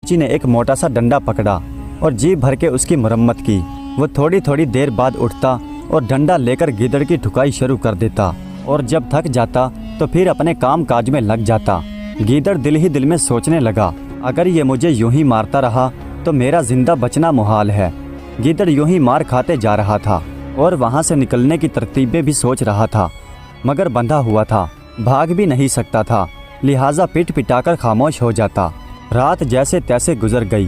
मोची ने एक मोटा सा डंडा पकड़ा और जी भर के उसकी मरम्मत की। वो थोड़ी थोड़ी देर बाद उठता और डंडा लेकर गीदड़ की ठुकाई शुरू कर देता और जब थक जाता तो फिर अपने काम काज में लग जाता। गीदड़ दिल ही दिल में सोचने लगा, अगर ये मुझे यूं ही मारता रहा तो मेरा जिंदा बचना मुहाल है। गीदड़ यूं ही मार खाते जा रहा था और वहाँ से निकलने की तरकीबें भी सोच रहा था, मगर बंधा हुआ था, भाग भी नहीं सकता था, लिहाजा पिट पिटाकर खामोश हो जाता। रात जैसे तैसे गुजर गई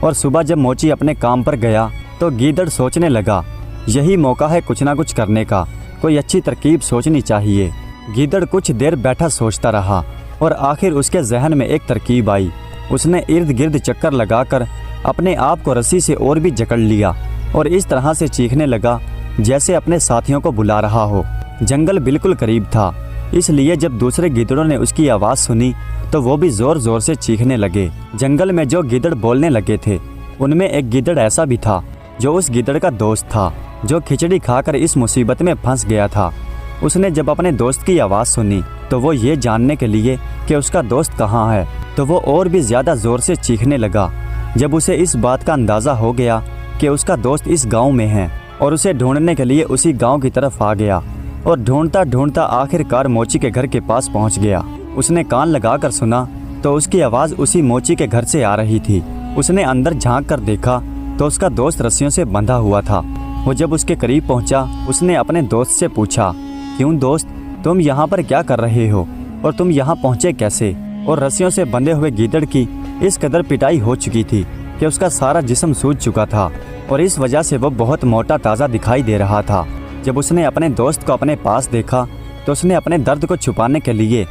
और सुबह जब मोची अपने काम पर गया तो गीदड़ सोचने लगा, यही मौका है कुछ ना कुछ करने का, कोई अच्छी तरकीब सोचनी चाहिए। गीदड़ कुछ देर बैठा सोचता रहा और आखिर उसके जहन में एक तरकीब आई। उसने इर्द गिर्द चक्कर लगाकर अपने आप को रस्सी से और भी जकड़ लिया और इस तरह से चीखने लगा जैसे अपने साथियों को बुला रहा हो। जंगल बिल्कुल करीब था, इसलिए जब दूसरे गीदड़ों ने उसकी आवाज़ सुनी तो वो भी ज़ोर ज़ोर से चीखने लगे। जंगल में जो गीदड़ बोलने लगे थे उनमें एक गीदड़ ऐसा भी था जो उस गीदड़ का दोस्त था, जो खिचड़ी खाकर इस मुसीबत में फंस गया था। उसने जब अपने दोस्त की आवाज़ सुनी तो वो ये जानने के लिए कि उसका दोस्त कहाँ है तो वो और भी ज़्यादा ज़ोर से चीखने लगा। जब उसे इस बात का अंदाज़ा हो गया कि उसका दोस्त इस गांव में है और उसे ढूंढने के लिए उसी गांव की तरफ आ गया और ढूंढता ढूंढता आखिरकार मोची के घर के पास पहुंच गया। उसने कान लगाकर सुना तो उसकी आवाज़ उसी मोची के घर से आ रही थी। उसने अंदर झांक कर देखा तो उसका दोस्त रस्सियों से बंधा हुआ था। वो जब उसके करीब पहुंचा उसने अपने दोस्त से पूछा, क्यों दोस्त, तुम यहाँ पर क्या कर रहे हो और तुम यहाँ पहुँचे कैसे? और रस्सियों से बंधे हुए गीदड़ की इस कदर पिटाई हो चुकी थी कि उसका सारा जिस्म सूज चुका था और इस वजह से वो बहुत मोटा ताज़ा दिखाई दे रहा था। जब उसने अपने दोस्त को अपने पास देखा तो उसने अपने दर्द को छुपाने के लिए